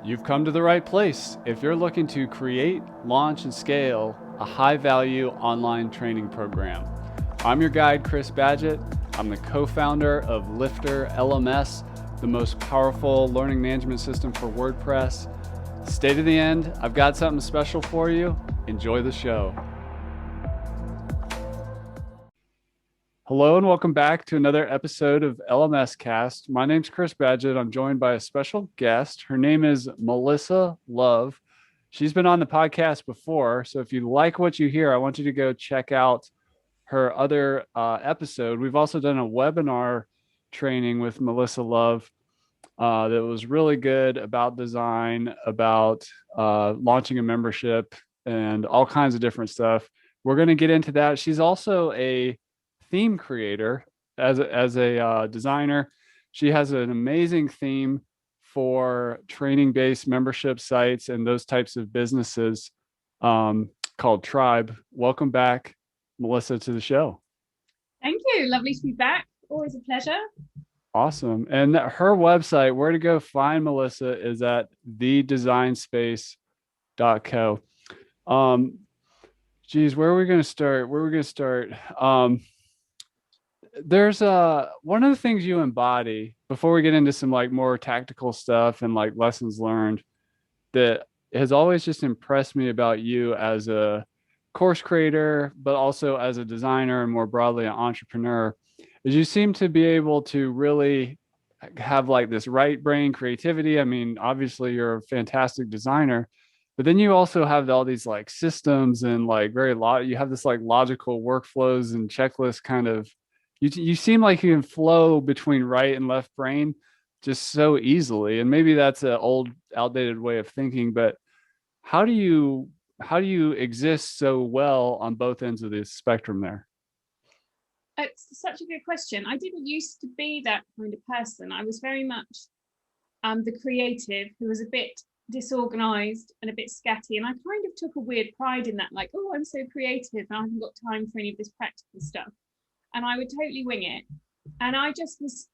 You've come to the right place if you're looking to create, launch, and scale a high-value online training program. I'm your guide, Chris Badgett. I'm the co-founder of LifterLMS, the most powerful learning management system for WordPress. Stay to the end. I've got something special for you. Enjoy the show. Hello and welcome back to another episode of LMScast. My name's Chris Badgett. I'm joined by a special guest. Her name is Melissa Love. She's been on the podcast before, so if you like what you hear, I want you to go check out her other episode. We've also done a webinar training with Melissa Love that was really good about design, about launching a membership, and all kinds of different stuff. We're going to get into that. She's also a theme creator as a designer. She has an amazing theme for training-based membership sites and those types of businesses called Tribe. Welcome back, Melissa, to the show. Thank you. Lovely to be back. Always a pleasure. Awesome. And her website, where to go find Melissa, is at thedesignspace.co. Geez, where are we going to start? There's one of the things you embody before we get into some like more tactical stuff and like lessons learned that has always just impressed me about you as a course creator, but also as a designer and more broadly an entrepreneur, is you seem to be able to really have like this right brain creativity. I mean, obviously you're a fantastic designer, but then you also have all these like systems and like you have this like logical workflows and checklist kind of. You seem like you can flow between right and left brain just so easily. And maybe that's an old, outdated way of thinking, but how do you exist so well on both ends of the spectrum there? It's such a good question. I didn't used to be that kind of person. I was very much the creative who was a bit disorganized and a bit scatty. And I kind of took a weird pride in that, like, oh, I'm so creative and I haven't got time for any of this practical stuff. And I would totally wing it. And I just was,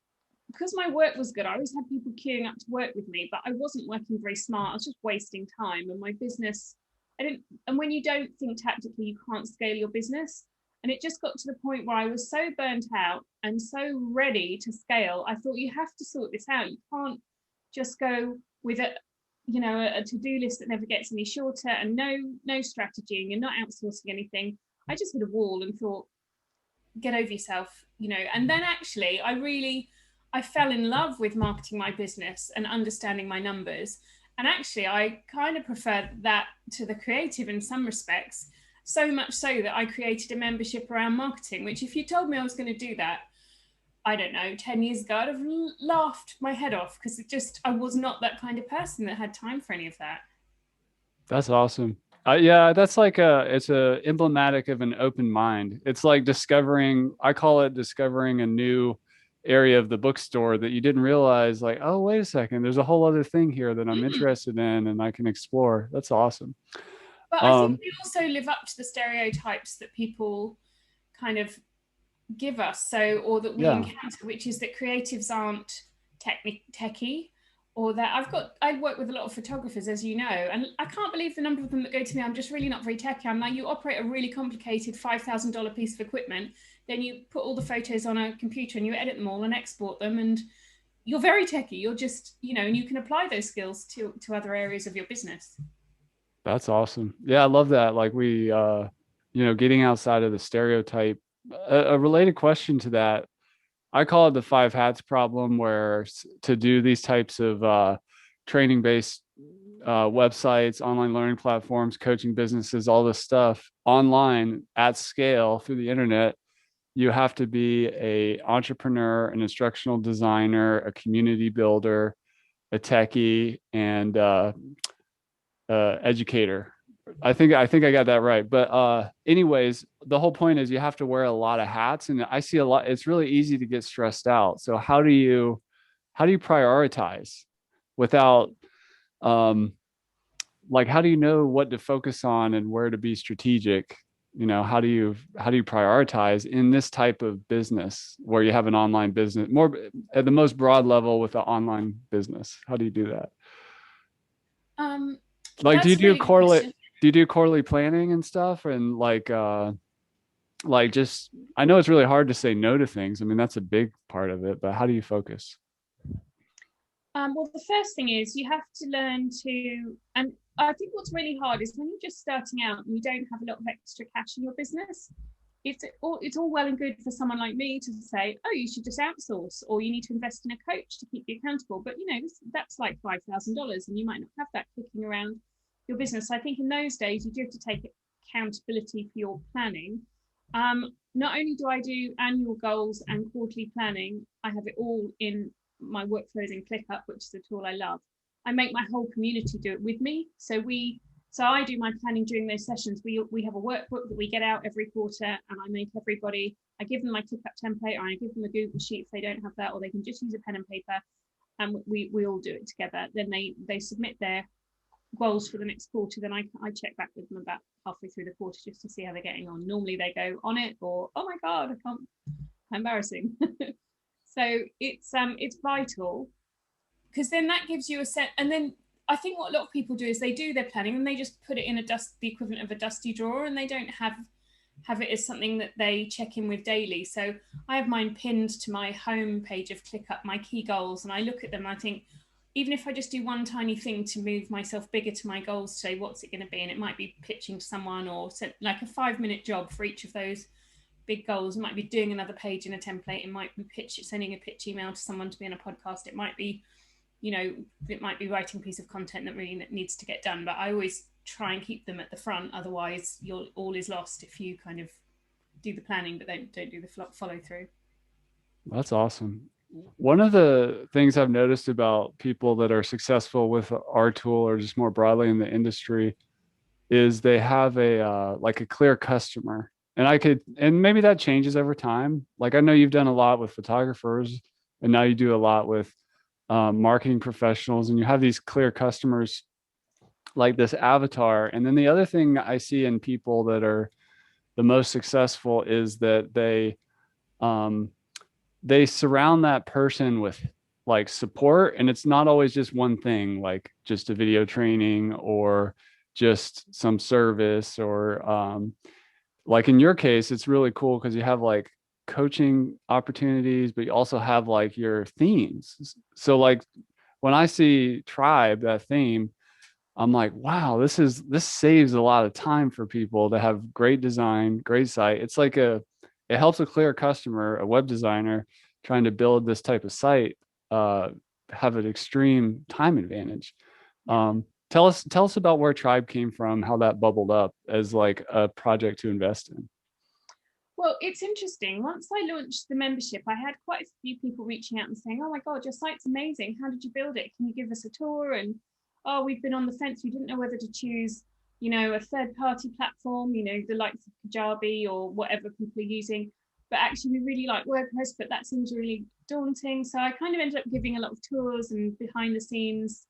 because my work was good, I always had people queuing up to work with me, but I wasn't working very smart. I was just wasting time. And my business, and when you don't think tactically, you can't scale your business. And it just got to the point where I was so burnt out and so ready to scale. I thought, you have to sort this out. You can't just go with a to-do list that never gets any shorter and no strategy, and you're not outsourcing anything. I just hit a wall and thought, get over yourself, and then actually I fell in love with marketing my business and understanding my numbers, and actually I kind of preferred that to the creative in some respects, so much so that I created a membership around marketing, which if you told me I was going to do that, I don't know, 10 years ago, I'd have laughed my head off, because I was not that kind of person that had time for any of that. That's awesome. Yeah, that's like it's a emblematic of an open mind. It's like I call it discovering a new area of the bookstore that you didn't realize, like, oh, wait a second, there's a whole other thing here that I'm interested in and I can explore. That's awesome. But I think we also live up to the stereotypes that people kind of give us, or that we encounter, which is that creatives aren't techie, or that I work with a lot of photographers, as you know, and I can't believe the number of them that go to me, I'm just really not very techy. I'm like, you operate a really complicated $5,000 piece of equipment, then you put all the photos on a computer and you edit them all and export them, and you're very techy. You're just, and you can apply those skills to other areas of your business. That's awesome. Yeah, I love that. Like getting outside of the stereotype. A related question to that, I call it the five hats problem, where to do these types of training-based websites, online learning platforms, coaching businesses, all this stuff online at scale through the internet, you have to be an entrepreneur, an instructional designer, a community builder, a techie, and educator. I think I got that right. But anyways, the whole point is you have to wear a lot of hats, and I see a lot. It's really easy to get stressed out. So how do you prioritize without how do you know what to focus on and where to be strategic? How do you prioritize in this type of business where you have an online business, more at the most broad level with the online business? How do you do that? Like, That's a really good question. do you do quarterly planning and stuff? And like just, I know it's really hard to say no to things. I mean, that's a big part of it, but how do you focus? Well, the first thing is you have to learn to, and I think what's really hard is when you're just starting out and you don't have a lot of extra cash in your business. It's all well and good for someone like me to say, oh, you should just outsource, or you need to invest in a coach to keep you accountable. But that's like $5,000, and you might not have that kicking around your business. So I think in those days you do have to take accountability for your planning. Not only do I do annual goals and quarterly planning, I have it all in my workflows in ClickUp, which is a tool I love. I make my whole community do it with me. So I do my planning during those sessions. We have a workbook that we get out every quarter, and I make everybody. I give them my ClickUp template, or I give them a Google Sheet if they don't have that, or they can just use a pen and paper, and we all do it together. Then they submit their goals for the next quarter. Then I check back with them about halfway through the quarter just to see how they're getting on. Normally they go on it, or oh my god, I can't. Embarrassing. So it's vital, because then that gives you a set. And then I think what a lot of people do is they do their planning and they just put it in the equivalent of a dusty drawer, and they don't have it as something that they check in with daily. So I have mine pinned to my home page of ClickUp, my key goals, and I look at them and I think, even if I just do one tiny thing to move myself bigger to my goals today, what's it going to be? And it might be pitching to someone, or like a 5-minute job for each of those big goals. It might be doing another page in a template. It might be sending a pitch email to someone to be on a podcast. It might be, it might be writing a piece of content that really needs to get done. But I always try and keep them at the front. Otherwise, all is lost if you kind of do the planning but don't do the follow through. That's awesome. One of the things I've noticed about people that are successful with our tool, or just more broadly in the industry, is they have a like a clear customer. And maybe that changes over time. Like, I know you've done a lot with photographers, and now you do a lot with marketing professionals, and you have these clear customers, like this avatar. And then the other thing I see in people that are the most successful is that um, they surround that person with like support, and it's not always just one thing, like just a video training or just some service, or like in your case it's really cool because you have like coaching opportunities, but you also have like your themes. So like when I see Tribe, that theme, I'm like, wow, this saves a lot of time for people to have great design, great site. It's like it helps a clear customer, a web designer trying to build this type of site, uh, have an extreme time advantage. Tell us about where Tribe came from, how that bubbled up as like a project to invest in. Well, it's interesting. Once I launched the membership, I had quite a few people reaching out and saying, oh my God, your site's amazing. How did you build it? Can you give us a tour? And oh, we've been on the fence. We didn't know whether to choose, a third party platform, the likes of Kajabi or whatever people are using. But actually, we really like WordPress, but that seems really daunting. So I kind of ended up giving a lot of tours and behind the scenes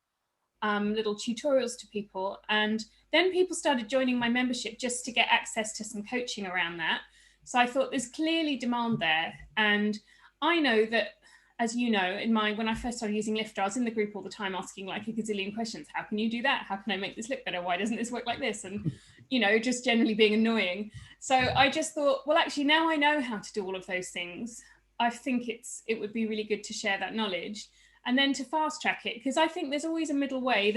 little tutorials to people. And then people started joining my membership just to get access to some coaching around that. So I thought there's clearly demand there. And I know that, as you know, when I first started using Lifter, I was in the group all the time asking like a gazillion questions. How can you do that? How can I make this look better? Why doesn't this work like this? And, just generally being annoying. So I just thought, well, actually, now I know how to do all of those things. I think it would be really good to share that knowledge and then to fast track it, because I think there's always a middle way.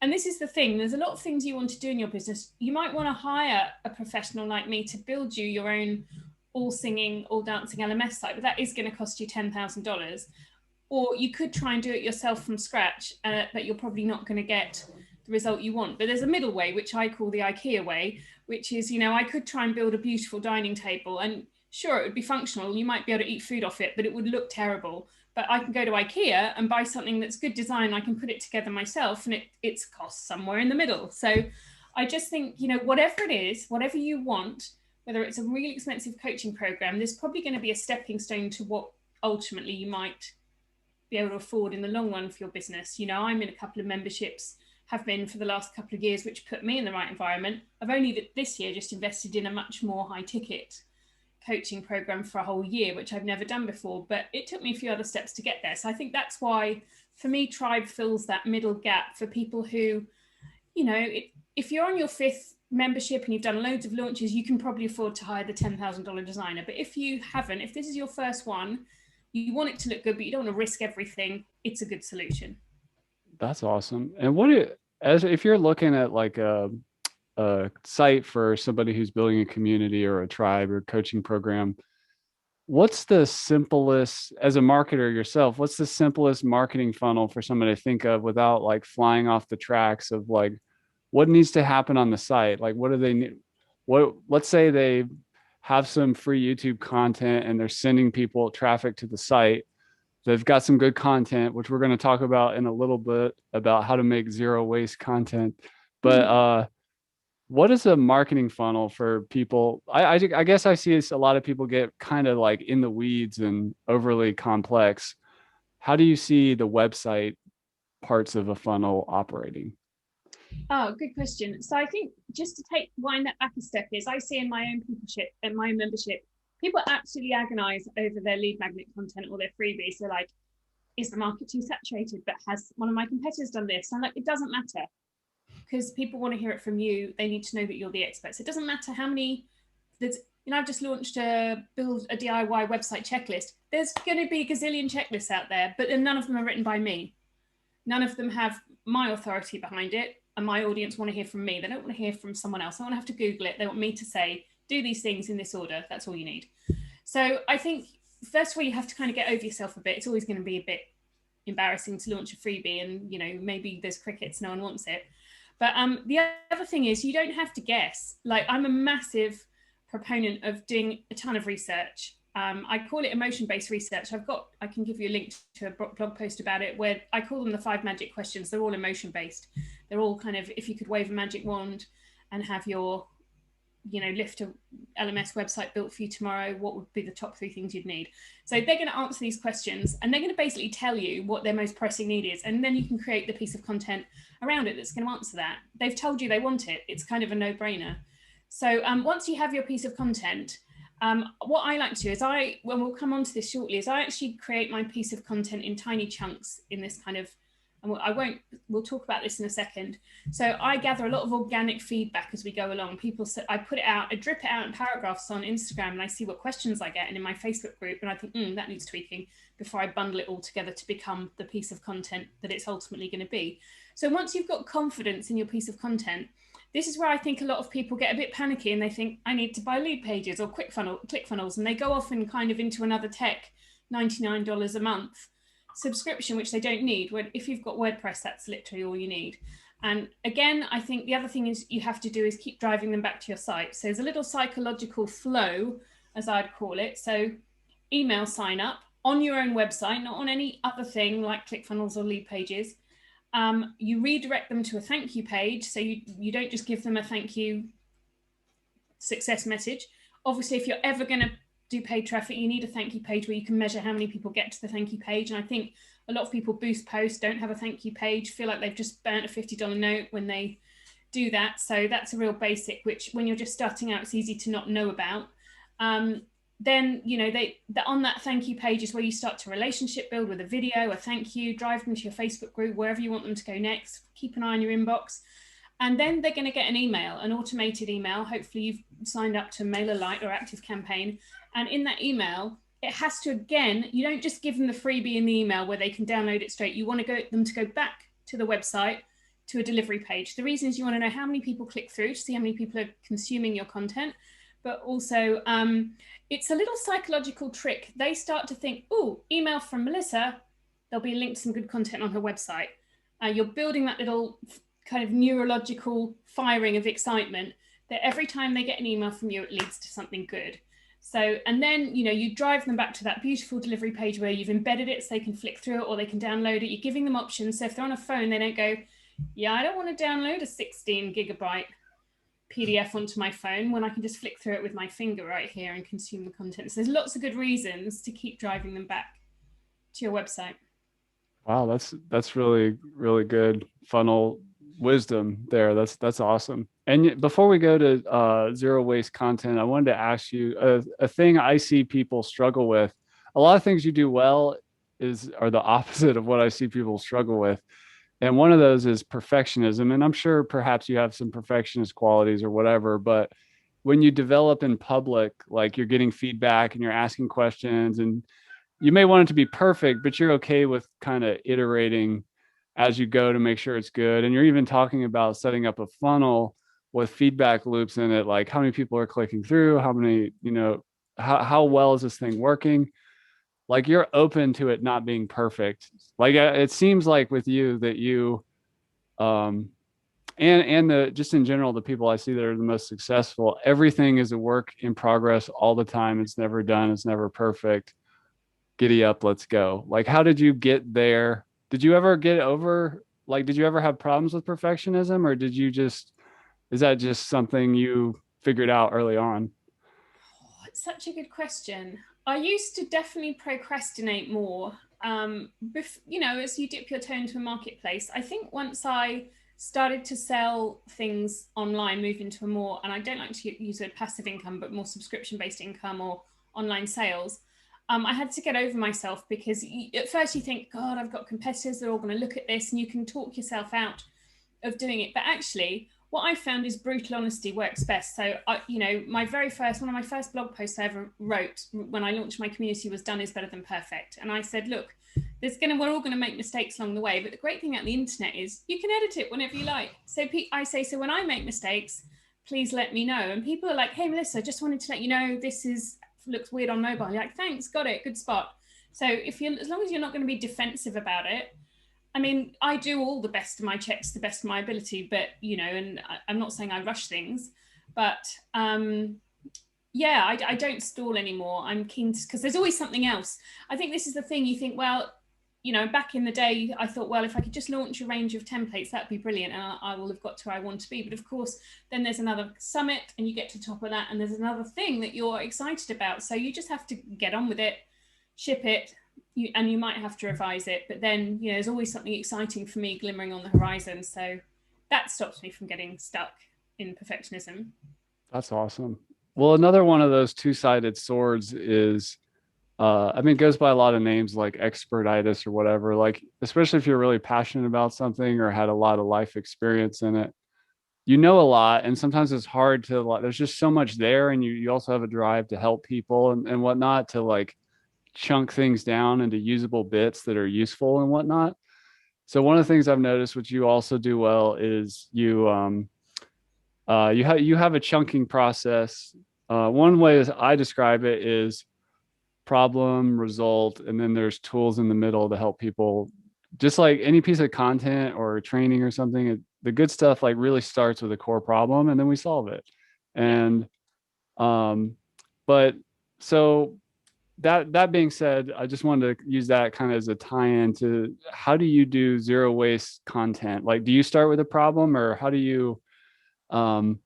And this is the thing, there's a lot of things you want to do in your business. You might want to hire a professional like me to build you your own all singing, all dancing LMS site, but that is going to cost you $10,000. Or you could try and do it yourself from scratch, but you're probably not going to get the result you want. But there's a middle way, which I call the IKEA way, which is, I could try and build a beautiful dining table, and sure, it would be functional. You might be able to eat food off it, but it would look terrible. But I can go to IKEA and buy something that's good design. I can put it together myself, and it's cost somewhere in the middle. So I just think, whatever it is, whatever you want, whether it's a really expensive coaching program, there's probably going to be a stepping stone to what ultimately you might be able to afford in the long run for your business. I'm in a couple of memberships, have been for the last couple of years, which put me in the right environment. I've only this year just invested in a much more high ticket coaching program for a whole year, which I've never done before, but it took me a few other steps to get there. So I think that's why for me, Tribe fills that middle gap for people who, if you're on your fifth membership and you've done loads of launches, you can probably afford to hire the $10,000 designer. But if you haven't, if this is your first one, you want it to look good, but you don't want to risk everything, it's a good solution. That's awesome. And as if you're looking at like a site for somebody who's building a community or a tribe or coaching program, what's the simplest, as a marketer yourself, what's the simplest marketing funnel for somebody to think of without like flying off the tracks of like what needs to happen on the site? Like, what do they need? Let's say they have some free YouTube content and they're sending people traffic to the site. They've got some good content, which we're going to talk about in a little bit about how to make zero waste content. But what is a marketing funnel for people? I guess I see a lot of people get kind of like in the weeds and overly complex. How do you see the website parts of a funnel operating? Oh, good question. So I think just to wind that back a step is I see in my own membership people absolutely agonize over their lead magnet content or their freebies. They're like, is the market too saturated? But has one of my competitors done this? I'm like, it doesn't matter, because people want to hear it from you. They need to know that you're the expert. So it doesn't matter how many I've just launched a build a DIY website checklist. There's going to be a gazillion checklists out there, but none of them are written by me. None of them have my authority behind it, and my audience want to hear from me. They don't want to hear from someone else. They want to have to Google it. They want me to say, do these things in this order. That's all you need. So I think first of all, you have to kind of get over yourself a bit. It's always going to be a bit embarrassing to launch a freebie, and maybe there's crickets, no one wants it. But the other thing is, you don't have to guess. Like, I'm a massive proponent of doing a ton of research. I call it emotion-based research. I can give you a link to a blog post about it where I call them the 5 magic questions. They're all emotion-based. They're all kind of, if you could wave a magic wand and have your, LMS website built for you tomorrow, what would be the top 3 things you'd need? So they're going to answer these questions, and they're going to basically tell you what their most pressing need is. And then you can create the piece of content around it that's going to answer that. They've told you they want it. It's kind of a no-brainer. So once you have your piece of content, what I like to do is when we'll come on to this shortly, is I actually create my piece of content in tiny chunks in this kind of, and we'll talk about this in a second. So I gather a lot of organic feedback as we go along. People say, I put it out, I drip it out in paragraphs on Instagram, and I see what questions I get, and in my Facebook group, and I think, that needs tweaking, before I bundle it all together to become the piece of content that it's ultimately going to be. So once you've got confidence in your piece of content, this is where I think a lot of people get a bit panicky, and they think, I need to buy lead pages or ClickFunnels, and they go off and kind of into another tech $99 a month subscription, which they don't need. If you've got WordPress, that's literally all you need. And again, I think the other thing is you have to do is keep driving them back to your site. So there's a little psychological flow, as I'd call it. So email sign up on your own website, not on any other thing like ClickFunnels or lead pages. You redirect them to a thank you page. So you don't just give them a thank you success message. Obviously, if you're ever going to do paid traffic, you need a thank you page where you can measure how many people get to the thank you page. And I think a lot of people boost posts, don't have a thank you page, feel like they've just burnt a $50 note when they do that. So that's a real basic, which when you're just starting out, it's easy to not know about. Then, on that thank you page is where you start to relationship build with a video, a thank you, drive them to your Facebook group, wherever you want them to go next. Keep an eye on your inbox. And then they're going to get an email, an automated email. Hopefully you've signed up to MailerLite or ActiveCampaign. And in that email, it has to, again, you don't just give them the freebie in the email where they can download it straight. You want to them to go back to the website, to a delivery page. The reason is you want to know how many people click through to see how many people are consuming your content. But also, it's a little psychological trick. They start to think, oh, email from Melissa, there'll be a link to some good content on her website. You're building that little kind of neurological firing of excitement that every time they get an email from you, it leads to something good. So, and then, you drive them back to that beautiful delivery page where you've embedded it so they can flick through it or they can download it. You're giving them options. So if they're on a phone, they don't go, yeah, I don't want to download a 16 gigabyte PDF onto my phone when I can just flick through it with my finger right here and consume the content. So there's lots of good reasons to keep driving them back to your website. Wow, that's really, really good funnel wisdom there. That's awesome. And before we go to zero waste content, I wanted to ask you a thing I see people struggle with. A lot of things you do well are the opposite of what I see people struggle with. And one of those is perfectionism. And I'm sure perhaps you have some perfectionist qualities or whatever, but when you develop in public, like you're getting feedback and you're asking questions, and you may want it to be perfect, but you're okay with kind of iterating as you go to make sure it's good. And you're even talking about setting up a funnel with feedback loops in it, like how many people are clicking through, how many, how well is this thing working? Like you're open to it not being perfect. Like it seems like with you that you, um, and the just in general, the people I see that are the most successful, everything is a work in progress all the time. It's never done. It's never perfect. Giddy up, let's go. Like, how did you get there? Did you ever get over, like, did you ever have problems with perfectionism, or did you just, is that just something you figured out early on? It's such a good question. I used to definitely procrastinate more. As you dip your toe into a marketplace, I think once I started to sell things online, move into a more, and I don't like to use a passive income, but more subscription based income or online sales. I had to get over myself because at first you think, God, I've got competitors, they're all going to look at this, and you can talk yourself out of doing it. But actually, what I found is brutal honesty works best. So, one of my first blog posts I ever wrote when I launched my community was "Done is better than perfect," and I said, look, we're all going to make mistakes along the way, but the great thing about the internet is you can edit it whenever you like. So I say, so when I make mistakes, please let me know. And people are like, hey Melissa, just wanted to let you know this is looks weird on mobile. You're like, thanks, got it, good spot. So as long as you're not going to be defensive about it, I mean, I do all the best of my checks, the best of my ability, but and I'm not saying I rush things, but yeah, I don't stall anymore. I'm keen because there's always something else. I think this is the thing. You think, well, back in the day, I thought, well, if I could just launch a range of templates, that'd be brilliant, and I will have got to where I want to be. But of course, then there's another summit, and you get to the top of that, and there's another thing that you're excited about. So you just have to get on with it, ship it, and you might have to revise it, but then there's always something exciting for me glimmering on the horizon, so that stops me from getting stuck in perfectionism. That's awesome. Well, another one of those two-sided swords is, I mean, it goes by a lot of names like expertitis or whatever. Like, especially if you're really passionate about something or had a lot of life experience in it, you know a lot, and sometimes it's hard to like. There's just so much there, and you also have a drive to help people and whatnot, to like chunk things down into usable bits that are useful and whatnot. So one of the things I've noticed, which you also do well, is you have a chunking process. One way as I describe it is problem, result, and then there's tools in the middle to help people. Just like any piece of content or training or something, the good stuff like really starts with a core problem, and then we solve it. Yeah. And um, but so that being said, I just wanted to use that kind of as a tie-in to how do you do zero waste content? Like, do you start with a problem, or um,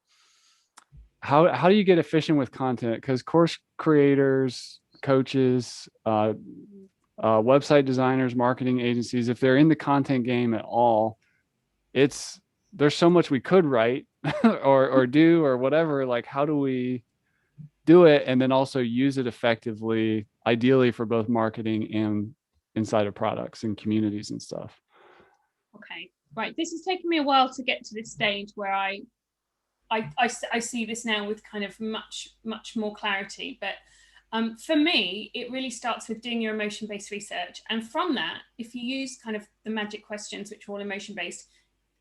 how do you get efficient with content? Because course creators, coaches, website designers, marketing agencies, if they're in the content game at all, it's there's so much we could write or do or whatever. Like, how do we do it and then also use it effectively, ideally for both marketing and inside of products and communities and stuff? Okay, right, this has taken me a while to get to this stage where I see this now with kind of much more clarity. But for me, it really starts with doing your emotion based research. And from that, if you use kind of the magic questions, which are all emotion based,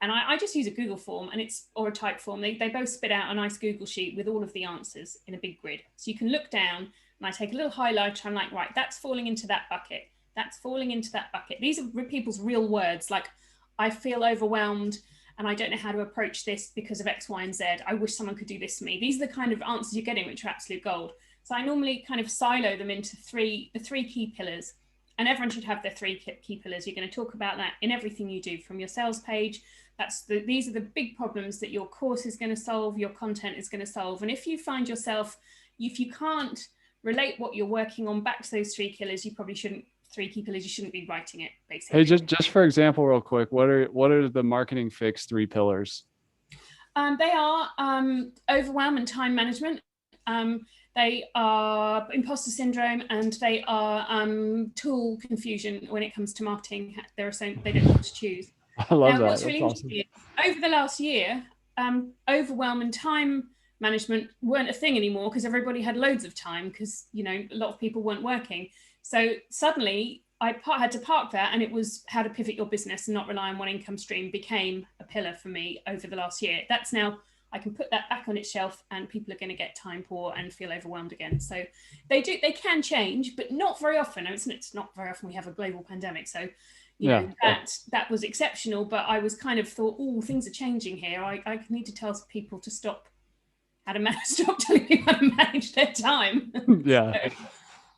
and I just use a Google form and it's or a type form, they both spit out a nice Google sheet with all of the answers in a big grid. So you can look down and I take a little highlighter. I'm like, right, that's falling into that bucket. That's falling into that bucket. These are people's real words. Like, I feel overwhelmed and I don't know how to approach this because of X, Y, and Z. I wish someone could do this to me. These are the kind of answers you're getting, which are absolute gold. So I normally kind of silo them into the three key pillars. And everyone should have their three key pillars. You're going to talk about that in everything you do, from your sales page. These are the big problems that your course is going to solve, your content is going to solve. And if you find yourself, if you can't relate what you're working on back to those three key pillars, you shouldn't be writing it, Hey, basically. just for example, real quick, what are the marketing fix three pillars? They are overwhelm and time management. Um, They are imposter syndrome, and they are tool confusion when it comes to marketing. They don't know what to choose. I love Now, that. what's That's really awesome. interesting is over the last year, overwhelm and time management weren't a thing anymore because everybody had loads of time because, you know, a lot of people weren't working. So suddenly I had to park that, and it was how to pivot your business and not rely on one income stream became a pillar for me over the last year. That's now, I can put that back on its shelf, and people are going to get time poor and feel overwhelmed again. So they can change, but not very often. It's not very often we have a global pandemic. So, you know, Yeah. that was exceptional, but I was kind of thought, oh, things are changing here. I need to tell people to stop telling people how to manage their time. Yeah. So,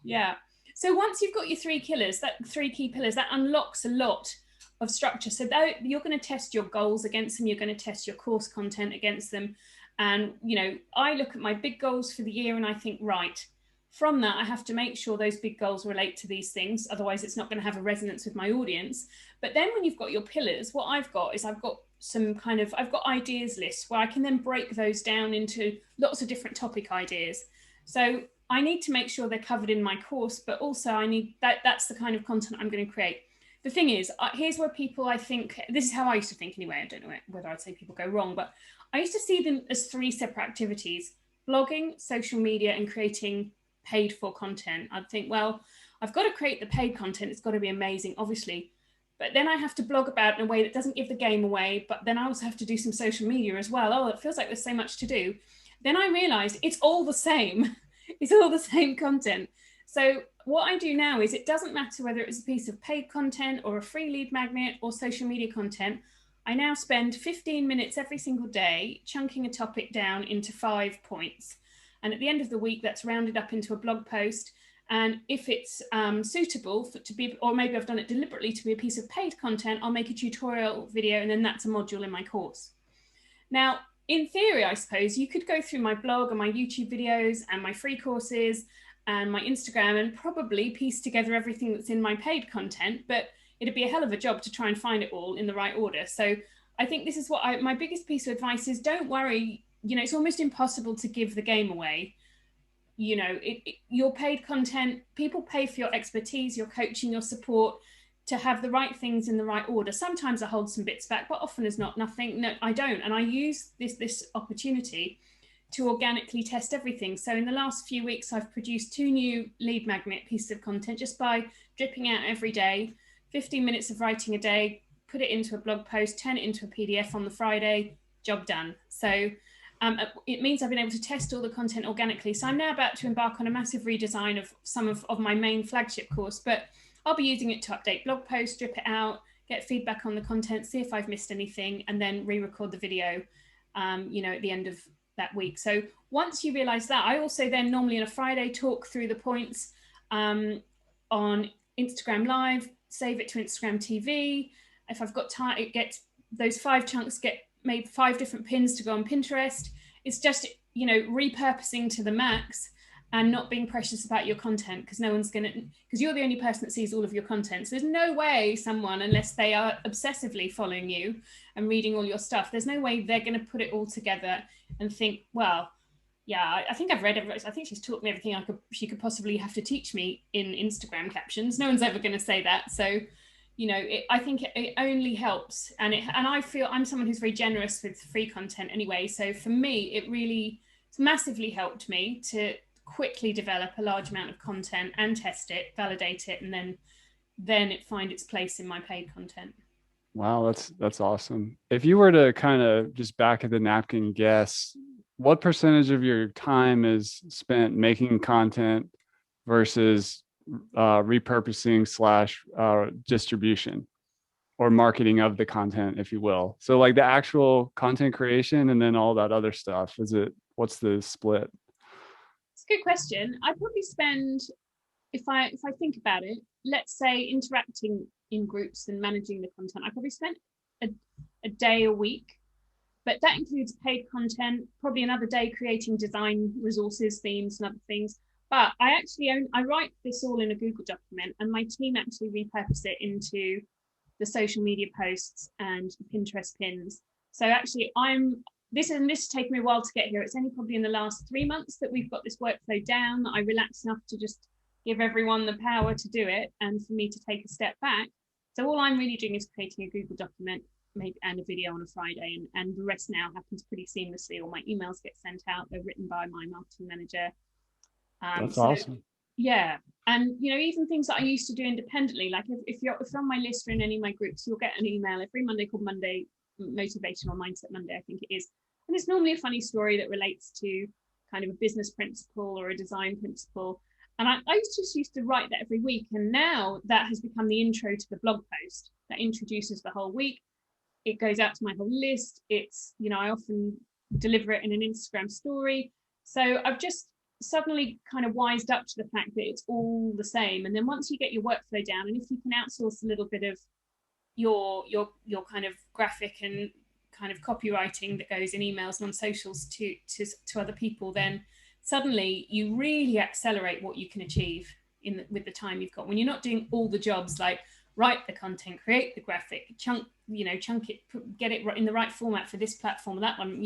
yeah. So once you've got your three key pillars, that unlocks a lot of structure. So that you're going to test your goals against them. You're going to test your course content against them. And, you know, I look at my big goals for the year and I think, right, from that, I have to make sure those big goals relate to these things. Otherwise, it's not going to have a resonance with my audience. But then when you've got your pillars, what I've got is I've got ideas lists where I can then break those down into lots of different topic ideas. So I need to make sure they're covered in my course, but also I need that's the kind of content I'm going to create. The thing is, here's where people, I think, this is how I used to think anyway. I don't know whether I'd say people go wrong, but I used to see them as three separate activities: blogging, social media, and creating paid for content. I'd think, well, I've got to create the paid content. It's got to be amazing, obviously. But then I have to blog about it in a way that doesn't give the game away. But then I also have to do some social media as well. Oh, it feels like there's so much to do. Then I realized it's all the same. It's all the same content. So what I do now is, it doesn't matter whether it's a piece of paid content or a free lead magnet or social media content. I now spend 15 minutes every single day chunking a topic down into 5 points. And at the end of the week, that's rounded up into a blog post. And if it's suitable to be, or maybe I've done it deliberately to be a piece of paid content, I'll make a tutorial video, and then that's a module in my course. Now, in theory, I suppose you could go through my blog and my YouTube videos and my free courses and my Instagram and probably piece together everything that's in my paid content, but it'd be a hell of a job to try and find it all in the right order. So I think this is what my biggest piece of advice is: don't worry. You know, it's almost impossible to give the game away. You know, your paid content, people pay for your expertise, your coaching, your support, to have the right things in the right order. Sometimes I hold some bits back, but often as not, nothing. No, I don't. And I use this opportunity to organically test everything. So in the last few weeks, I've produced 2 new lead magnet pieces of content just by dripping out every day, 15 minutes of writing a day, put it into a blog post, turn it into a PDF on the Friday, job done. So it means I've been able to test all the content organically. So I'm now about to embark on a massive redesign of some of my main flagship course, but I'll be using it to update blog posts, drip it out, get feedback on the content, see if I've missed anything, and then re-record the video, you know, at the end of that week. So once you realize that, I also then normally on a Friday talk through the points on Instagram Live, save it to Instagram TV. If I've got time, it gets those 5 chunks get made 5 different pins to go on Pinterest. It's just, you know, repurposing to the max and not being precious about your content, because no one's going to, because you're the only person that sees all of your content. So there's no way someone, unless they are obsessively following you and reading all your stuff, there's no way they're going to put it all together and think, well, yeah, I think I've read everything. I think she's taught me everything she could possibly have to teach me in Instagram captions. No one's ever going to say that. So, you know, I think it only helps. And I feel I'm someone who's very generous with free content anyway. So for me, it's massively helped me to quickly develop a large amount of content and test it, validate it, and then it find its place in my paid content. Wow, that's awesome. If you were to kind of just back of the napkin guess, what percentage of your time is spent making content versus repurposing slash distribution or marketing of the content, if you will? So like the actual content creation and then all that other stuff, what's the split? It's a good question. I probably spend, if I think about it, let's say interacting in groups and managing the content, I probably spent a day a week, but that includes paid content, probably another day creating design resources, themes, and other things. But I write this all in a Google document, and my team actually repurpose it into the social media posts and Pinterest pins. So actually, this has taken me a while to get here. It's only probably in the last 3 months that we've got this workflow down, that I relaxed enough to just give everyone the power to do it and for me to take a step back. So all I'm really doing is creating a Google document, maybe, and a video on a Friday, and the rest now happens pretty seamlessly. All my emails get sent out. They're written by my marketing manager. That's So awesome. yeah, and even things that I used to do independently, like if you're on my list or in any of my groups, you'll get an email every Monday called Monday Motivational Mindset Monday, I think it is, and it's normally a funny story that relates to kind of a business principle or a design principle. And I just used to write that every week, and now that has become the intro to the blog post that introduces the whole week. It goes out to my whole list. It's, I often deliver it in an Instagram story. So I've just suddenly kind of wised up to the fact that it's all the same. And then once you get your workflow down, and if you can outsource a little bit of your kind of graphic and kind of copywriting that goes in emails and on socials to other people, then suddenly you really accelerate what you can achieve with the time you've got, when you're not doing all the jobs like write the content, create the graphic, chunk it, get it in the right format for this platform, that one.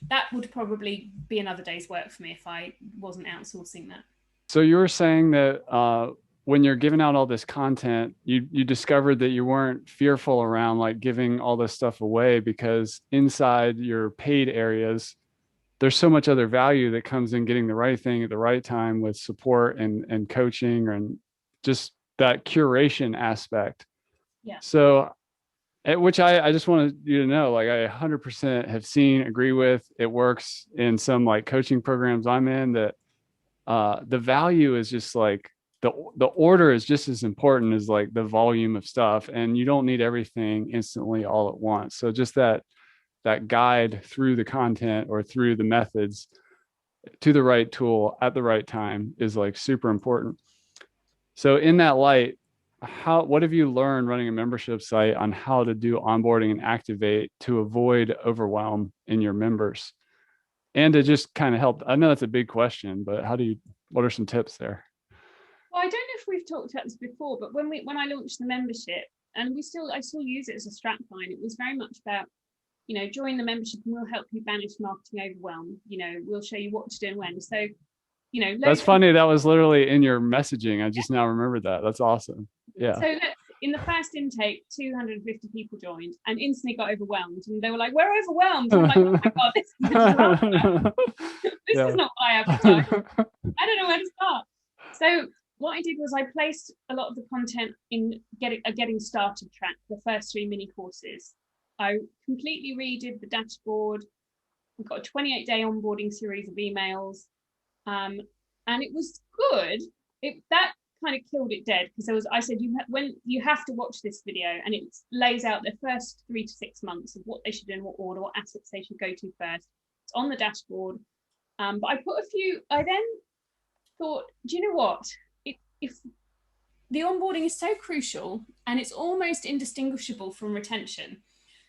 That would probably be another day's work for me if I wasn't outsourcing that. So you were saying that when you're giving out all this content, you discovered that you weren't fearful around like giving all this stuff away, because inside your paid areas, there's so much other value that comes in getting the right thing at the right time with support and coaching and just that curation aspect. Yeah. So, which I just wanted you to know, like I 100% have seen, agree with. It works in some like coaching programs I'm in, that the value is just like the order is just as important as like the volume of stuff, and you don't need everything instantly all at once. So just that guide through the content or through the methods to the right tool at the right time is like super important. So in that light, what have you learned running a membership site on how to do onboarding and activate to avoid overwhelm in your members, and to just kind of help? I know that's a big question, but what are some tips there? Well, I don't know if we've talked about this before, but when I launched the membership, and I still use it as a strap line, it was very much about, join the membership and we'll help you banish marketing overwhelm. We'll show you what to do and when. So, That's funny. That was literally in your messaging. I just now remembered that. That's awesome. Yeah. So in the first intake, 250 people joined and instantly got overwhelmed. And they were like, we're overwhelmed. And I'm like, oh my God, this is not what I advertised. I don't know where to start. So what I did was I placed a lot of the content in a getting started track, the first 3 mini courses. I completely redid the dashboard. We've got a 28-day onboarding series of emails. And it was good. That kind of killed it dead, because I said when you have to watch this video, and it lays out the first 3 to 6 months of what they should do in what order, what assets they should go to first. It's on the dashboard. But I then thought, do you know what? If the onboarding is so crucial and it's almost indistinguishable from retention.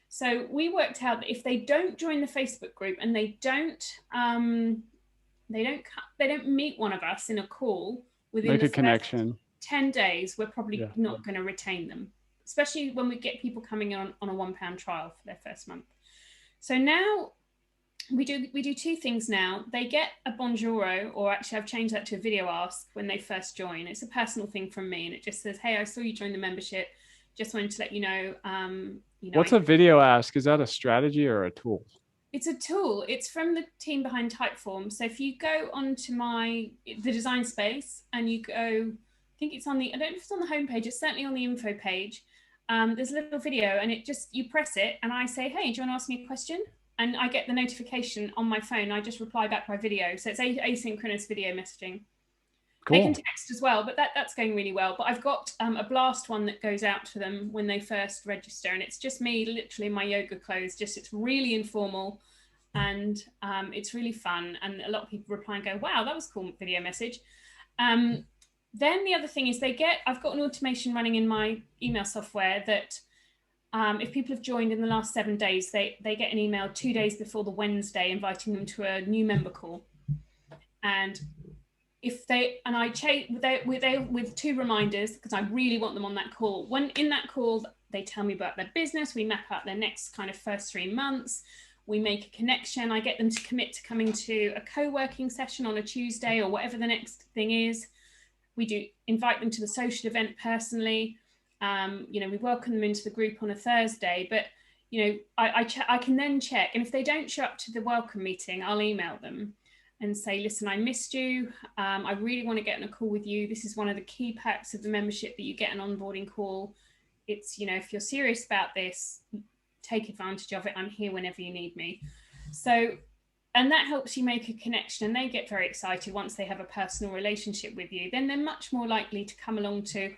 So we worked out that if they don't join the Facebook group and they don't meet one of us in a call within make the a connection 10 days, we're probably not going to retain them, especially when we get people coming on a £1 trial for their first month. So now we do 2 things now. They get a bonjour, or actually I've changed that to a video ask when they first join. It's a personal thing from me, and it just says, hey, I saw you join the membership. Just wanted to let you know. What's a video ask? Is that a strategy or a tool? It's a tool. It's from the team behind Typeform. So if you go onto the design space and you go, I think it's I don't know if it's on the homepage, it's certainly on the info page. There's a little video, and you press it and I say, hey, do you want to ask me a question? And I get the notification on my phone. I just reply back by video. So it's asynchronous video messaging. Cool. They can text as well, but that's going really well. But I've got a blast one that goes out to them when they first register, and it's just me literally in my yoga clothes. It's really informal, and it's really fun. And a lot of people reply and go, wow, that was a cool video message. Then the other thing is I've got an automation running in my email software that if people have joined in the last 7 days, they get an email 2 days before the Wednesday inviting them to a new member call. And I chase with 2 reminders, because I really want them on that call. When in that call, they tell me about their business. We map out their next kind of first 3 months. We make a connection. I get them to commit to coming to a co-working session on a Tuesday or whatever the next thing is. We do invite them to the social event personally. We welcome them into the group on a Thursday, but I can then check, and if they don't show up to the welcome meeting, I'll email them and say, listen, I missed you. I really want to get on a call with you. This is one of the key perks of the membership, that you get an onboarding call. It's, if you're serious about this, take advantage of it. I'm here whenever you need me. So, and that helps you make a connection, and they get very excited once they have a personal relationship with you. Then they're much more likely to come along to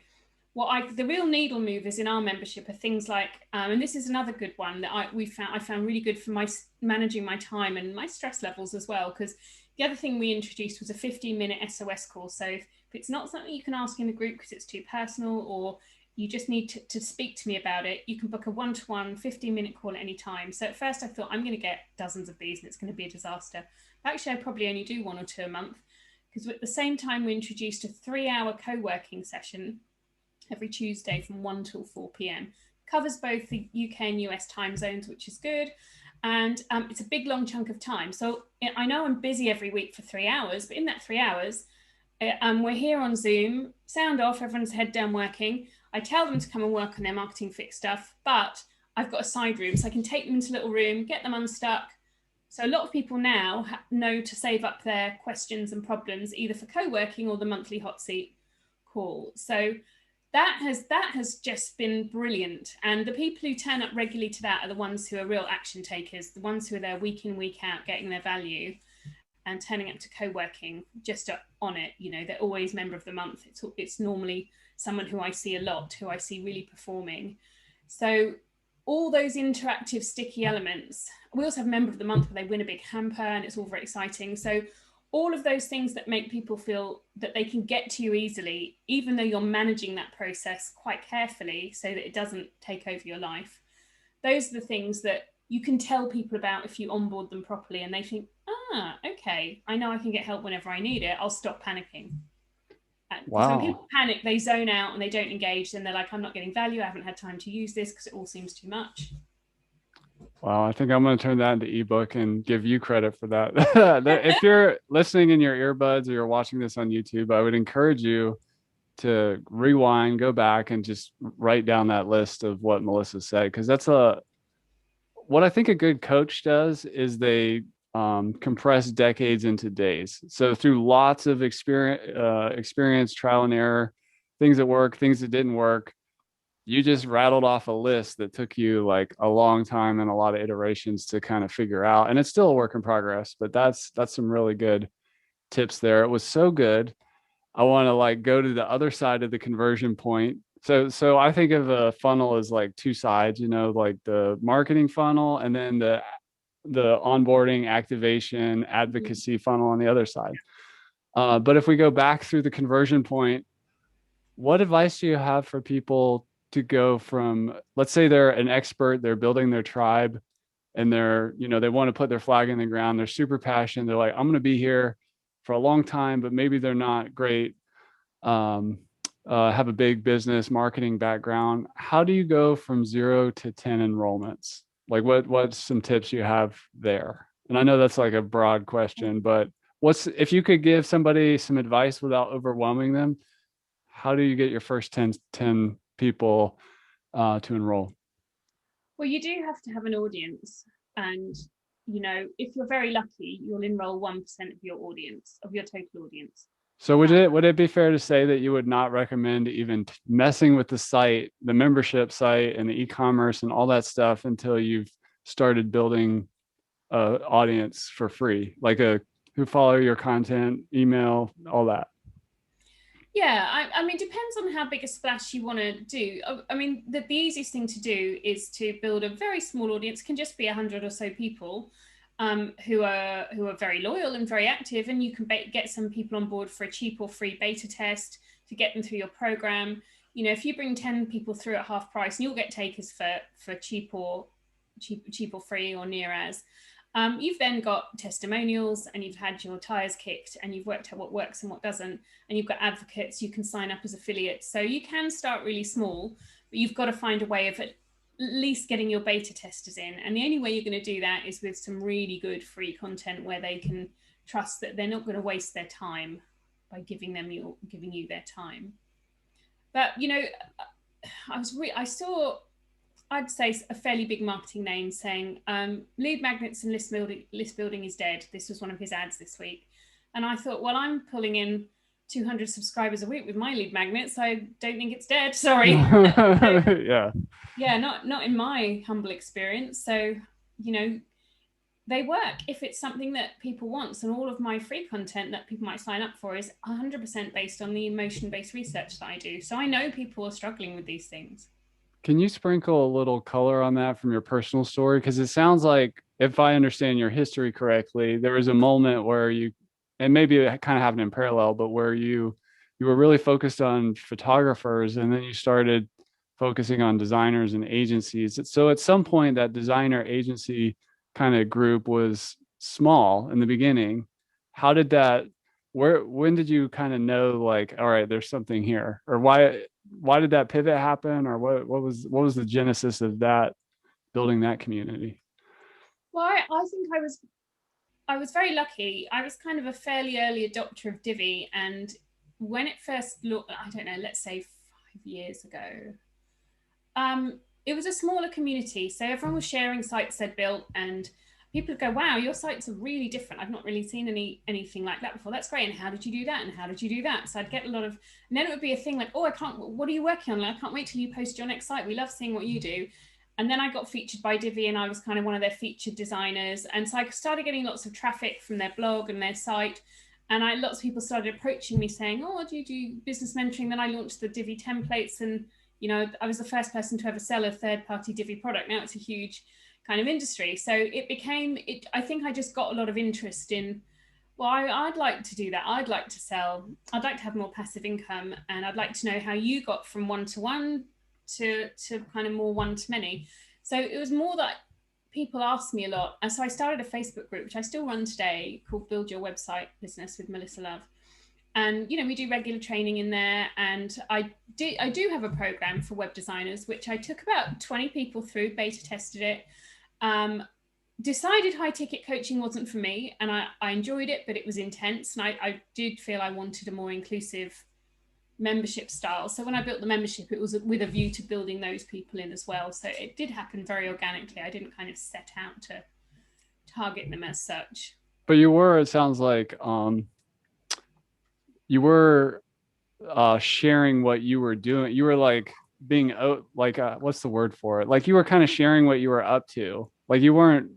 the real needle movers in our membership are things like, and this is another good one that I found really good for my managing my time and my stress levels as well. Because the other thing we introduced was a 15-minute SOS call. So if it's not something you can ask in the group because it's too personal, or you just need to speak to me about it, you can book a one-to-one 15-minute call at any time. So at first I thought, I'm going to get dozens of these and it's going to be a disaster. Actually, I probably only do 1 or 2 a month, because at the same time we introduced a 3-hour co-working session every Tuesday from 1 till 4 p.m. Covers both the UK and US time zones, which is good. And it's a big, long chunk of time. So I know I'm busy every week for 3 hours, but in that 3 hours, we're here on Zoom, sound off, everyone's head down working. I tell them to come and work on their marketing fix stuff, but I've got a side room, so I can take them into a little room, get them unstuck. So a lot of people now know to save up their questions and problems, either for co-working or the monthly hot seat call. So that has just been brilliant. And the people who turn up regularly to that are the ones who are real action takers, the ones who are there week in, week out, getting their value and turning up to co-working just on it. They're always member of the month. It's normally someone who I see a lot, who I see really performing. So all those interactive, sticky elements. We also have member of the month where they win a big hamper, and it's all very exciting. So all of those things that make people feel that they can get to you easily, even though you're managing that process quite carefully so that it doesn't take over your life. Those are the things that you can tell people about if you onboard them properly, and they think, okay, I know I can get help whenever I need it. I'll stop panicking. Because when people panic, they zone out and they don't engage, and they're like, I'm not getting value. I haven't had time to use this because it all seems too much. Wow, I think I'm going to turn that into ebook and give you credit for that. If you're listening in your earbuds or you're watching this on YouTube, I would encourage you to rewind, go back, and just write down that list of what Melissa said, because that's what I think a good coach does is they compress decades into days. So through lots of experience, trial and error, things that work, things that didn't work, you just rattled off a list that took you like a long time and a lot of iterations to kind of figure out. And it's still a work in progress, but that's some really good tips there. It was so good. I want to like go to the other side of the conversion point. So I think of a funnel as like 2 sides, like the marketing funnel and then the onboarding, activation, advocacy funnel on the other side. But if we go back through the conversion point, what advice do you have for people to go from, let's say they're an expert, they're building their tribe, and they want to put their flag in the ground, they're super passionate, they're like, I'm going to be here for a long time, but maybe they're not great, have a big business marketing background. How do you go from 0 to 10 enrollments? Like what's some tips you have there? And I know that's like a broad question, but if you could give somebody some advice without overwhelming them, how do you get your first 10 people to enroll? Well, you do have to have an audience. And, if you're very lucky, you'll enroll 1% of your audience, of your total audience. So would it be fair to say that you would not recommend even messing with the site, the membership site and the e-commerce and all that stuff until you've started building an audience for free, like who follow your content, email, all that? Yeah, I mean, depends on how big a splash you want to do. I mean, the easiest thing to do is to build a very small audience. It can just be 100 or so people who are very loyal and very active, and you can get some people on board for a cheap or free beta test to get them through your program. If you bring 10 people through at half price, and you'll get takers for cheap or free or near as. You've then got testimonials, and you've had your tires kicked, and you've worked out what works and what doesn't, and you've got advocates. You can sign up as affiliates, so you can start really small, but you've got to find a way of least getting your beta testers in. And the only way you're going to do that is with some really good free content where they can trust that they're not going to waste their time by giving you their time. But I saw, I'd say, a fairly big marketing name saying lead magnets and list building is dead. This was one of his ads this week, and I thought, well, I'm pulling in 200 subscribers a week with my lead magnets. So I don't think it's dead. Sorry. Yeah. Yeah, not in my humble experience. So, they work if it's something that people want. And all of my free content that people might sign up for is 100% based on the emotion-based research that I do. So I know people are struggling with these things. Can you sprinkle a little color on that from your personal story? Because it sounds like, if I understand your history correctly, there was a moment where you, and maybe it kind of happened in parallel, but where you were really focused on photographers, and then you started focusing on designers and agencies. So at some point, that designer agency kind of group was small in the beginning. How did that? When did you kind of know, like, all right, there's something here, or why did that pivot happen, or what was the genesis of that, building that community? Well, I think I was very lucky. I was kind of a fairly early adopter of Divi, and when it first looked, I don't know, let's say 5 years ago, it was a smaller community, so everyone was sharing sites they'd built, and people would go, "Wow, your sites are really different. I've not really seen anything like that before. That's great. And how did you do that? And how did you do that?" So I'd get a lot of, and then it would be a thing like, "Oh, I can't. What are you working on? Like, I can't wait till you post your next site. We love seeing what you do." And then I got featured by Divi, and I was kind of one of their featured designers. And so I started getting lots of traffic from their blog and their site. And lots of people started approaching me saying, "Oh, do you do business mentoring?" Then I launched the Divi templates, and I was the first person to ever sell a third-party Divi product. Now it's a huge kind of industry. So it became, I think I just got a lot of interest in, well, I'd like to do that. I'd like to sell. I'd like to have more passive income. And I'd like to know how you got from one-to-one to kind of more one-to-many. So it was more that people asked me a lot. And so I started a Facebook group, which I still run today, called Build Your Website Business with Melissa Love. And we do regular training in there, and I do have a program for web designers, which I took about 20 people through, beta tested it, decided high ticket coaching wasn't for me, and I enjoyed it, but it was intense, and I did feel I wanted a more inclusive membership style. So when I built the membership, it was with a view to building those people in as well. So it did happen very organically. I didn't kind of set out to target them as such. But it sounds like, you were sharing what you were doing. You were like being like, what's the word for it, like you were kind of sharing what you were up to. Like you weren't,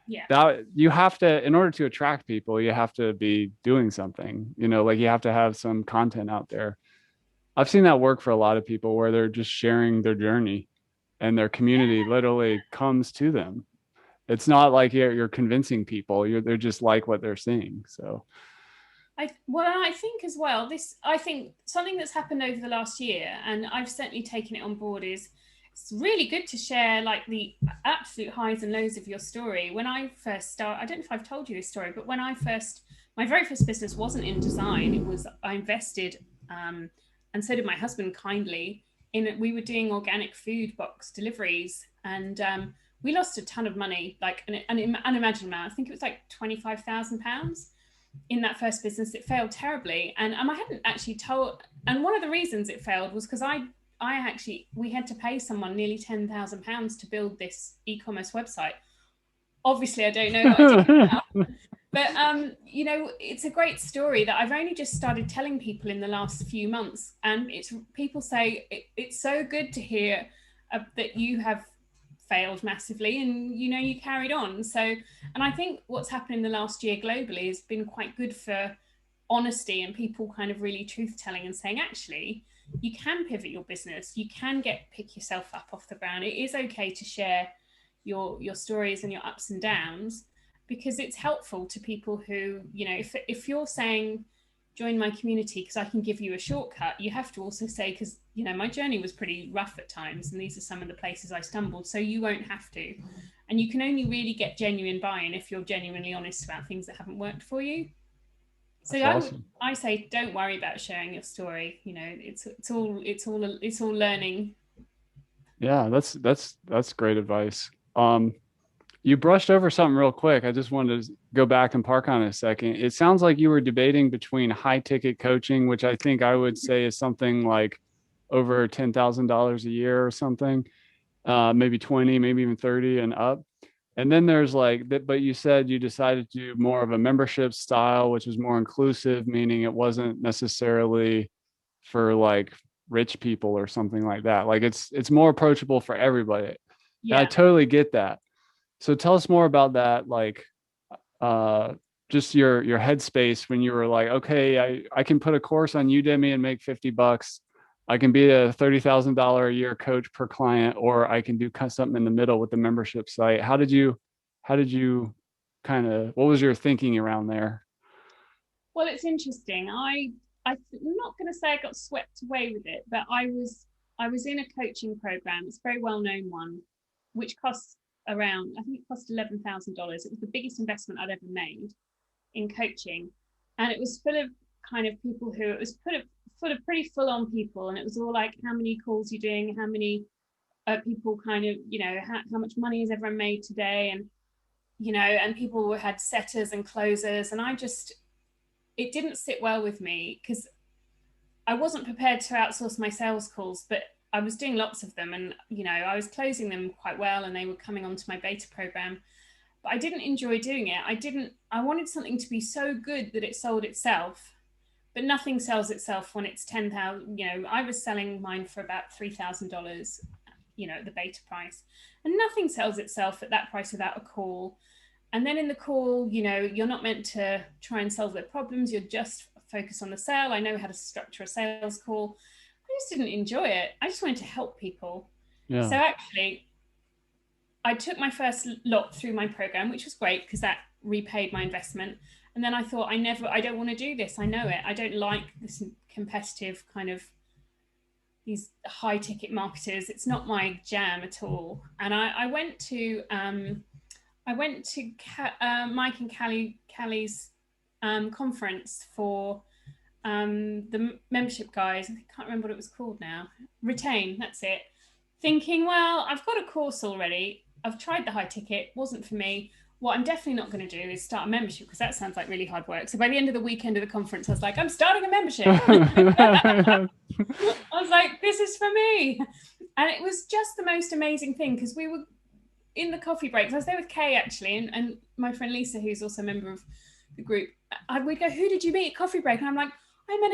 Yeah. that you have to, in order to attract people, you have to be doing something, like you have to have some content out there. I've seen that work for a lot of people, where they're just sharing their journey, and their community literally comes to them. It's not like you're convincing people. They're just like what they're seeing. So I think as well, I think something that's happened over the last year, and I've certainly taken it on board, is it's really good to share like the absolute highs and lows of your story. When I first started, I don't know if I've told you this story, but my very first business wasn't in design. It was, I invested, and so did my husband kindly, we were doing organic food box deliveries, and we lost a ton of money, like an unimaginable amount. I think it was like £25,000 in that first business. It failed terribly, and I hadn't actually told. And one of the reasons it failed was because we had to pay someone nearly £10,000 to build this e-commerce website. Obviously, I don't know what I did now, but it's a great story that I've only just started telling people in the last few months, and people say it's so good to hear that you have failed massively, and you carried on. So, and I think what's happened in the last year globally has been quite good for honesty, and people kind of really truth telling and saying, actually, you can pivot your business, you can pick yourself up off the ground. It is okay to share your stories and your ups and downs, because it's helpful to people who, if you're saying join my community because I can give you a shortcut, you have to also say, because my journey was pretty rough at times, and these are some of the places I stumbled, so you won't have to. And you can only really get genuine buy-in if you're genuinely honest about things that haven't worked for you. So awesome. I say, don't worry about sharing your story. It's all learning. Yeah, that's great advice. You brushed over something real quick. I just wanted to go back and park on it a second. It sounds like you were debating between high ticket coaching, which I think I would say is something like over $10,000 a year or something, maybe 20, maybe even 30 and up. And then there's like that, but you said you decided to do more of a membership style, which was more inclusive, meaning it wasn't necessarily for like rich people or something like that. Like it's more approachable for everybody. And I Yeah. totally get that. So tell us more about that, like uh just your headspace when you were like, okay, I can put a course on Udemy and make $50. I can be a $30,000 a year coach per client, or I can do something in the middle with the membership site. How did you kind of, what was your thinking around there? Well, it's interesting. I'm not going to say I got swept away with it, but I was in a coaching program. It's a very well known one, which costs around, I think it cost $11,000. It was the biggest investment I'd ever made in coaching, and it was full of kind of people who it was full of pretty full on people, and it was all like how many calls you're doing, how many people kind of how much money has everyone made today, and and people had setters and closers, and I just it didn't sit well with me because I wasn't prepared to outsource my sales calls, but I was doing lots of them, and I was closing them quite well, and they were coming onto my beta program. But I didn't enjoy doing it. I wanted something to be so good that it sold itself, but nothing sells itself when it's 10,000. I was selling mine for about $3,000, at the beta price, and nothing sells itself at that price without a call. And then in the call, you're not meant to try and solve their problems. You're just focus on the sale. I know how to structure a sales call. I just didn't enjoy it. I just wanted to help people. So Yeah. actually, I took my first lot through my program, which was great because that repaid my investment. And then I thought, I don't want to do this. I know it. I don't like this competitive kind of these high ticket marketers. It's not my jam at all. And I went to Mike and Callie's conference for the membership guys. I can't remember what it was called now. Retain, that's it. Thinking, well, I've got a course already. I've tried the high ticket, wasn't for me. What I'm definitely not going to do is start a membership because that sounds like really hard work. So by the end of the weekend of the conference, I was like, I'm starting a membership. I was like, this is for me. And it was just the most amazing thing because we were in the coffee breaks. I was there with Kay actually, and my friend Lisa, who's also a member of the group. We'd go, who did you meet at coffee break? And I'm like, I met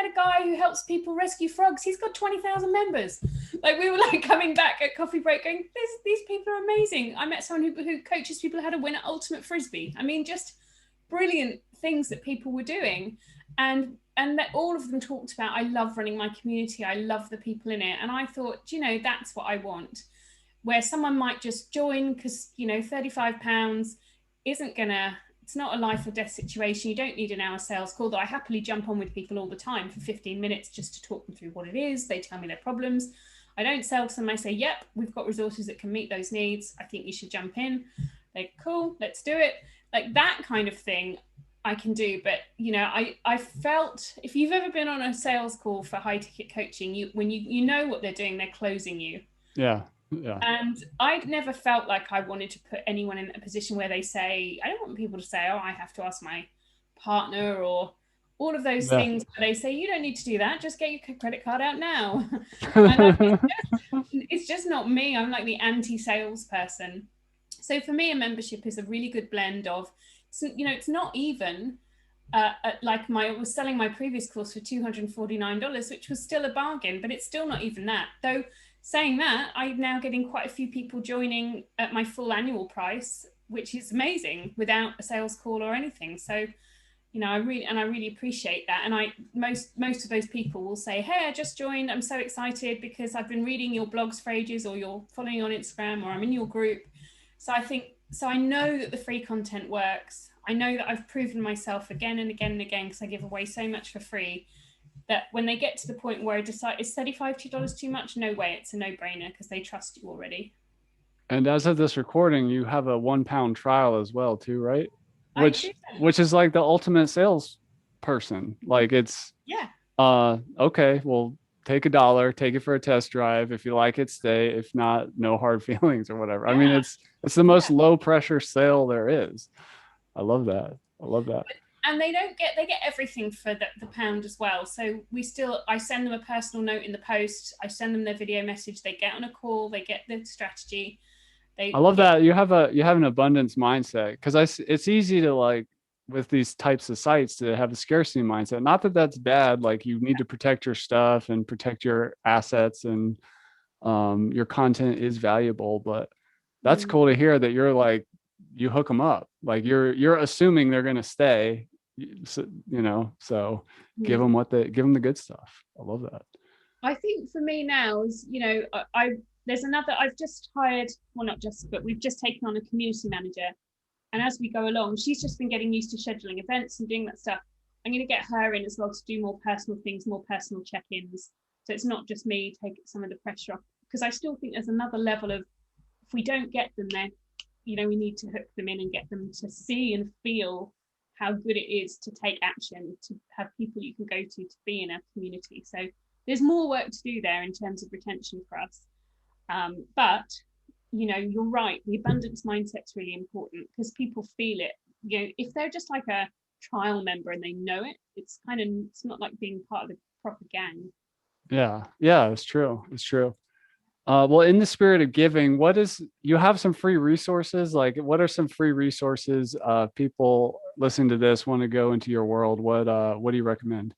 a guy who helps people rescue frogs. He's got 20,000 members. Like we were like coming back at coffee break going, these people are amazing. I met someone who coaches people how to win at ultimate frisbee. I mean, just brilliant things that people were doing. And that all of them talked about, I love running my community. I love the people in it. And I thought, that's what I want, where someone might just join because, £35 isn't gonna, it's not a life or death situation. You don't need an hour sales call, though I happily jump on with people all the time for 15 minutes just to talk them through what it is. They tell me their problems. I don't sell to them. I say, yep, we've got resources that can meet those needs. I think you should jump in. They're cool, let's do it. Like that kind of thing I can do. But I felt, if you've ever been on a sales call for high ticket coaching, when you know what they're doing, they're closing you. Yeah. Yeah. And I'd never felt like I wanted to put anyone in a position where they say, I don't want people to say, oh, I have to ask my partner or all of those Yeah. things where they say, you don't need to do that. Just get your credit card out now. And it's just not me. I'm like the anti-sales person. So for me, a membership is a really good blend of, it's not even like I was selling my previous course for $249, which was still a bargain, but it's still not even that. Though saying that, I'm now getting quite a few people joining at my full annual price, which is amazing without a sales call or anything. So, I really appreciate that. And most of those people will say, hey, I just joined. I'm so excited because I've been reading your blogs for ages, or you're following you on Instagram, or I'm in your group. So I know that the free content works. I know that I've proven myself again and again and again because I give away so much for free that when they get to the point where I decide is $35 too much, no way, it's a no-brainer because they trust you already. And as of this recording, you have a 1 pound trial as well, too, right? I Which do. which is like the ultimate sales person. Like it's Yeah. okay, well, take $1, take it for a test drive. If you like it, stay. If not, no hard feelings or whatever. I mean, Yeah, it's the most yeah. low pressure sale there is. I love that. I love that. And they get everything for the pound as well. So I send them a personal note in the post. I send them their video message. They get on a call. They get the strategy. I They love get that you have an abundance mindset because it's easy to like with these types of sites to have a scarcity mindset. Not that that's bad. Like you need to protect your stuff and protect your assets and your content is valuable, but that's mm, cool to hear that you're like you hook them up. Like you're assuming they're going to stay, so, so mm. give them the good stuff. I love that. I think for me now is, there's another, I've just hired, well, not just, but we've just taken on a community manager. And as we go along, she's just been getting used to scheduling events and doing that stuff. I'm going to get her in as well to do more personal things, more personal check-ins. So it's not just me taking some of the pressure off, because I still think there's another level of, if we don't get them there, we need to hook them in and get them to see and feel how good it is to take action, to have people you can go to be in a community. So there's more work to do there in terms of retention for us. But you're right. The abundance mindset's really important because people feel it. If they're just like a trial member and they know it, it's not like being part of the proper gang. Yeah. Yeah, it's true. It's true. Well, in the spirit of giving, you have some free resources? Like, what are some free resources? People listening to this want to go into your world. What do you recommend?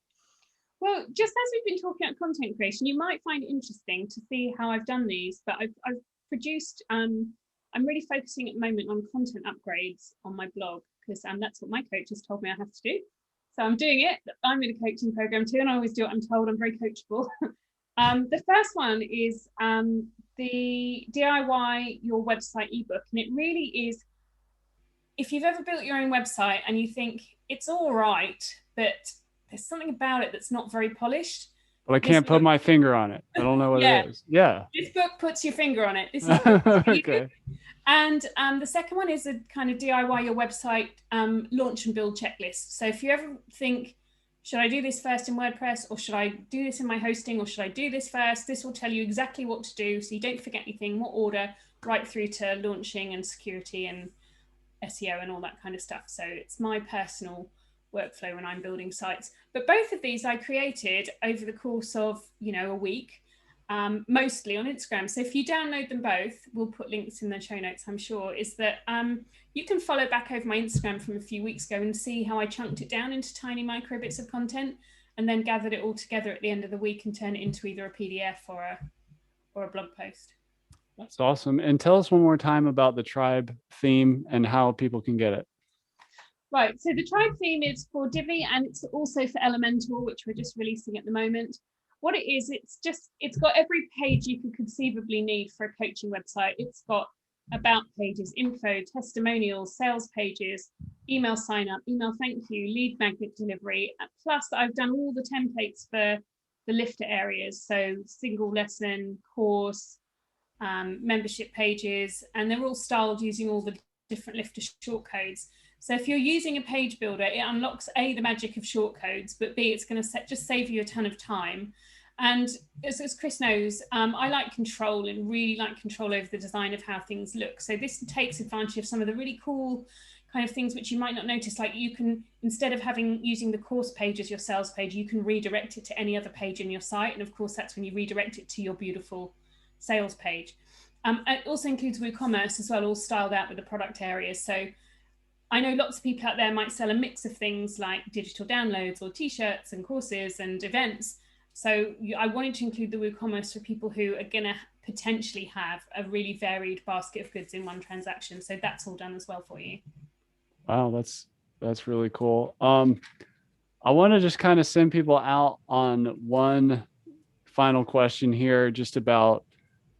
Well, just as we've been talking about content creation, you might find it interesting to see how I've done these. But I've produced. I'm really focusing at the moment on content upgrades on my blog because that's what my coach has told me I have to do. So I'm doing it. I'm in a coaching program too, and I always do what I'm told. I'm very coachable. The first one is the DIY your website ebook, and it really is. If you've ever built your own website and you think it's all right, but there's something about it that's not very polished, But I this can't put book, my finger on it. I don't know what yeah, it is. Yeah. this book puts your finger on it. This is the book for you. Okay. And the second one is a kind of DIY your website launch and build checklist. So if you ever think, should I do this first in WordPress or should I do this in my hosting or should I do this first? This will tell you exactly what to do so you don't forget anything, what order, right through to launching and security and SEO and all that kind of stuff. So it's my personal workflow when I'm building sites. But both of these I created over the course of, a week, mostly on Instagram. So if you download them both, we'll put links in the show notes, I'm sure, is that you can follow back over my Instagram from a few weeks ago and see how I chunked it down into tiny micro bits of content and then gathered it all together at the end of the week and turn it into either a PDF or a blog post. That's awesome. And tell us one more time about the tribe theme and how people can get it. Right, so the tribe theme is for Divi and it's also for Elemental, which we're just releasing at the moment. What it is, it's got every page you could conceivably need for a coaching website. It's got about pages, info, testimonials, sales pages, email sign up, email thank you, lead magnet delivery. Plus, I've done all the templates for the lifter areas, so single lesson, course, membership pages, and they're all styled using all the different lifter shortcodes. So if you're using a page builder, it unlocks A, the magic of shortcodes, but B, it's going to just save you a ton of time. And as Chris knows, I like control and really like control over the design of how things look. So this takes advantage of some of the really cool kind of things which you might not notice. Like you can, instead of using the course page as your sales page, you can redirect it to any other page in your site. And of course, that's when you redirect it to your beautiful sales page. It also includes WooCommerce as well, all styled out with the product areas. So I know lots of people out there might sell a mix of things like digital downloads or t-shirts and courses and events. So I wanted to include the WooCommerce for people who are going to potentially have a really varied basket of goods in one transaction. So that's all done as well for you. Wow, that's really cool. I want to just kind of send people out on one final question here, just about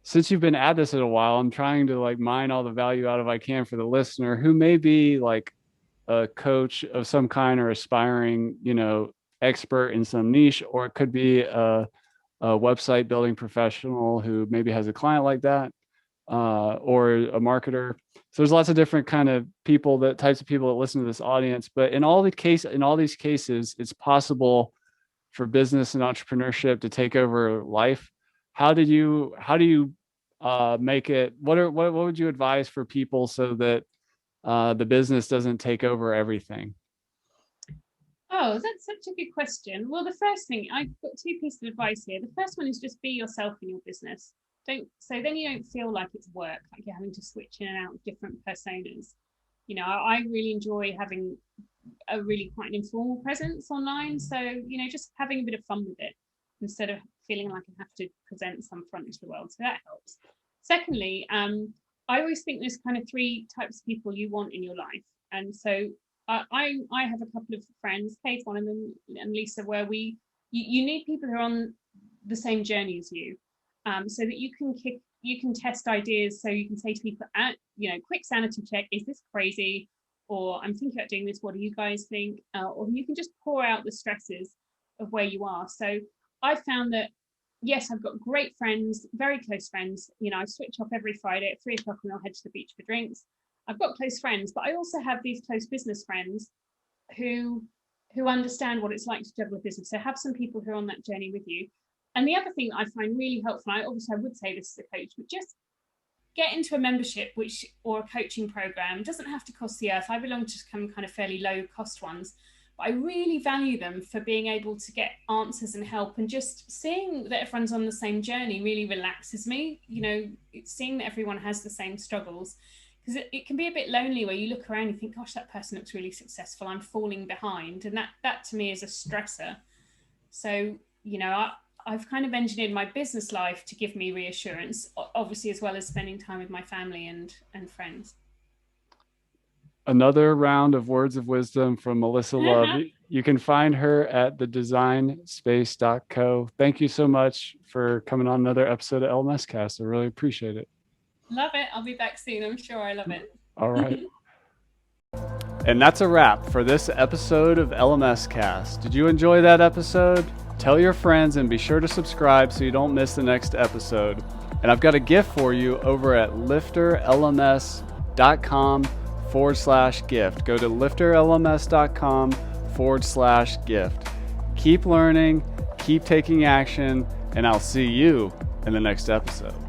since you've been at this a while, I'm trying to like mine all the value out of I can for the listener who may be like a coach of some kind or aspiring, expert in some niche, or it could be a website building professional who maybe has a client like that, or a marketer. So there's lots of different kind of types of people that listen to this audience. But in all these cases, it's possible for business and entrepreneurship to take over life. How do you make it? What would you advise for people so that the business doesn't take over everything? Oh, that's such a good question. Well, the first thing, I've got two pieces of advice here. The first one is just be yourself in your business. Don't so then you don't feel like it's work, like you're having to switch in and out of different personas. I really enjoy having a really quite an informal presence online. So, just having a bit of fun with it instead of feeling like I have to present some front to the world. So that helps. Secondly, I always think there's kind of three types of people you want in your life. And so I have a couple of friends, Kate, one of them, and Lisa, where you need people who are on the same journey as you, so that you can test ideas. So you can say to people, quick sanity check: is this crazy? Or I'm thinking about doing this. What do you guys think? Or you can just pour out the stresses of where you are. So I found that yes, I've got great friends, very close friends. I switch off every Friday at 3 o'clock and I'll head to the beach for drinks. I've got close friends, but I also have these close business friends who understand what it's like to juggle a business. So have some people who are on that journey with you. And the other thing that I find really helpful, I would say this as a coach, but just get into a membership or a coaching program. It doesn't have to cost the earth. I belong to some kind of fairly low cost ones, but I really value them for being able to get answers and help, and just seeing that everyone's on the same journey really relaxes me. Seeing that everyone has the same struggles, because it can be a bit lonely where you look around and you think, gosh, that person looks really successful, I'm falling behind. And that to me is a stressor. So, I've kind of engineered my business life to give me reassurance, obviously, as well as spending time with my family and friends. Another round of words of wisdom from Melissa Love. You can find her at thedesignspace.co. Thank you so much for coming on another episode of LMScast. I really appreciate it. Love it. I'll be back soon. I'm sure I love it. All right. And that's a wrap for this episode of LMScast. Did you enjoy that episode? Tell your friends and be sure to subscribe so you don't miss the next episode. And I've got a gift for you over at LifterLMS.com/gift. Go to LifterLMS.com/gift. Keep learning, keep taking action, and I'll see you in the next episode.